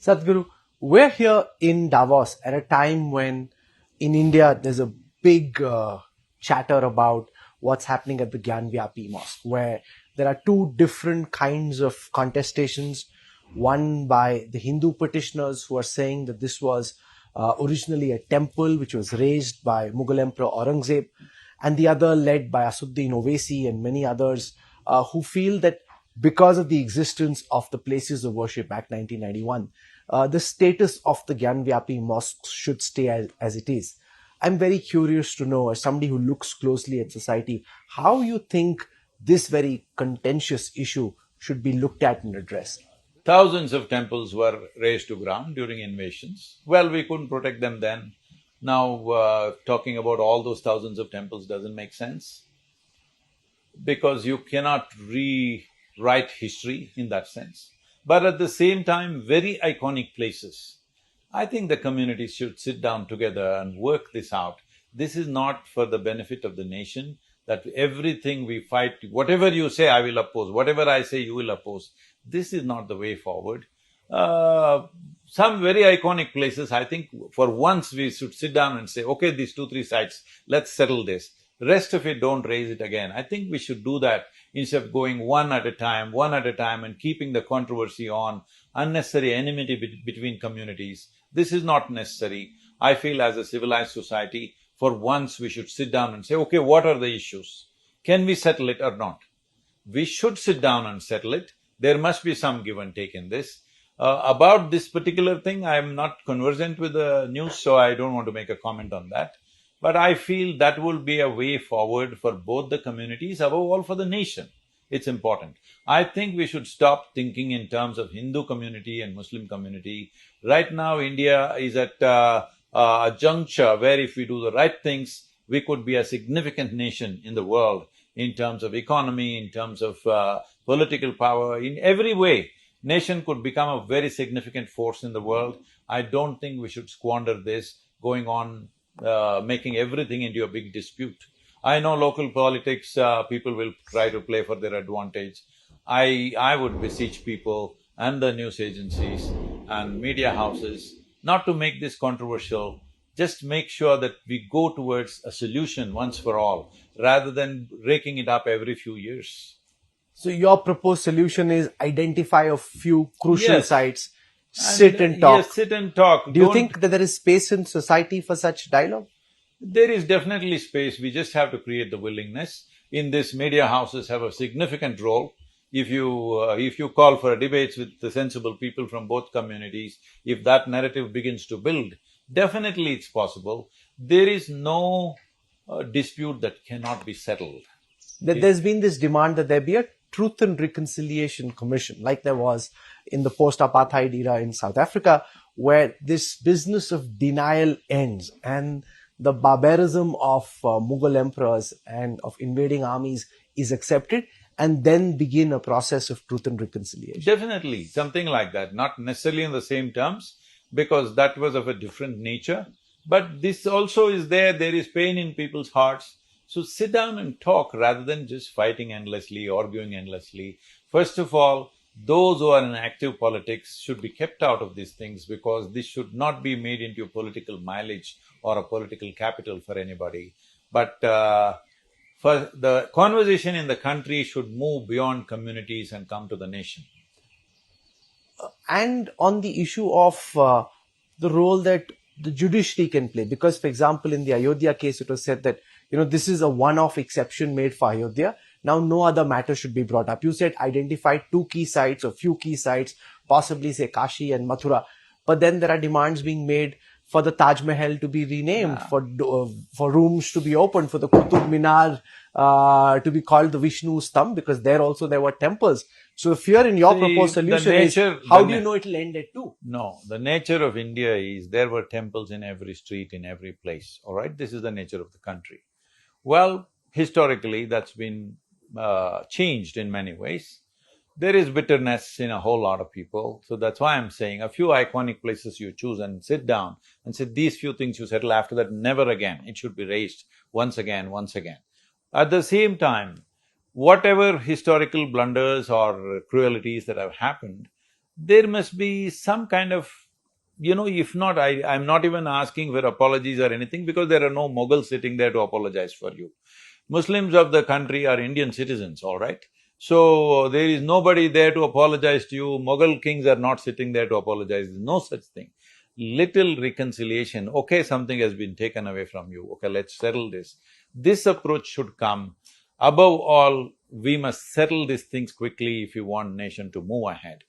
Sadhguru, we're here in Davos at a time when in India there's a big chatter about what's happening at the Gyanvapi Mosque, where there are two different kinds of contestations. One by the Hindu petitioners who are saying that this was originally a temple which was raised by Mughal Emperor Aurangzeb, and the other led by Asuddin Owaisi and many others who feel that because of the existence of the places of worship Act 1991, the status of the Gyanvapi mosques should stay as it is. I'm very curious to know, as somebody who looks closely at society, how you think this very contentious issue should be looked at and addressed. Thousands of temples were razed to ground during invasions. Well, we couldn't protect them then. Now, talking about all those thousands of temples doesn't make sense because you cannot rewrite history in that sense. But at the same time, very iconic places. I think the communities should sit down together and work this out. This is not for the benefit of the nation, that everything we fight, whatever you say, I will oppose, whatever I say, you will oppose. This is not the way forward. Some very iconic places, I think for once we should sit down and say, okay, these two, three sites, let's settle this. Rest of it, don't raise it again. I think we should do that instead of going one at a time, and keeping the controversy on, unnecessary enmity between communities. This is not necessary. I feel as a civilized society, for once we should sit down and say, okay, what are the issues? Can we settle it or not? We should sit down and settle it. There must be some give and take in this. About this particular thing, I am not conversant with the news, so I don't want to make a comment on that. But I feel that will be a way forward for both the communities, above all for the nation. It's important. I think we should stop thinking in terms of Hindu community and Muslim community. Right now, India is at a juncture where if we do the right things, we could be a significant nation in the world in terms of economy, in terms of political power, in every way. Nation could become a very significant force in the world. I don't think we should squander this, going on making everything into a big dispute. I know local politics, people will try to play for their advantage. I would beseech people and the news agencies and media houses not to make this controversial. Just make sure that we go towards a solution once for all, rather than raking it up every few years. So your proposed solution is identify a few crucial Yes. sites, sit and talk. Yes, sit and talk. Do you Don't- think that there is space in society for such dialogue? There is definitely space, we just have to create the willingness. In this, media houses have a significant role. If you call for debates with the sensible people from both communities, if that narrative begins to build, definitely it's possible. There is no dispute that cannot be settled. There's been this demand that there be a Truth and Reconciliation Commission, like there was in the post-apartheid era in South Africa, where this business of denial ends and the barbarism of Mughal emperors and of invading armies is accepted, and then begin a process of truth and reconciliation. Definitely, something like that, not necessarily in the same terms, because that was of a different nature. But this also is there is pain in people's hearts. So sit down and talk rather than just fighting endlessly, arguing endlessly. First of all, those who are in active politics should be kept out of these things, because this should not be made into a political mileage or a political capital for anybody. But for the conversation in the country should move beyond communities and come to the nation. And on the issue of the role that the judiciary can play, because for example in the Ayodhya case it was said that this is a one-off exception made for Ayodhya, now no other matter should be brought up. You said identify two key sites or few key sites, possibly say Kashi and Mathura, but then there are demands being made for the Taj Mahal to be renamed, for rooms to be opened, for the Qutub Minar to be called the Vishnu Stham, because there were temples. So the fear in your proposed solution is, how do you know it will end at 2? No, the nature of India is there were temples in every street, in every place, all right? This is the nature of the country. Well, historically, that's been changed in many ways. There is bitterness in a whole lot of people, so that's why I'm saying a few iconic places you choose and sit down and say, these few things you settle, after that never again, it should be raised once again. At the same time, whatever historical blunders or cruelties that have happened, there must be some kind of, if not, I'm not even asking for apologies or anything because there are no Mughals sitting there to apologize for you. Muslims of the country are Indian citizens, all right? So, there is nobody there to apologize to you. Mughal kings are not sitting there to apologize. There's no such thing. Little reconciliation, okay, something has been taken away from you, okay, let's settle this. This approach should come. Above all, we must settle these things quickly if you want nation to move ahead.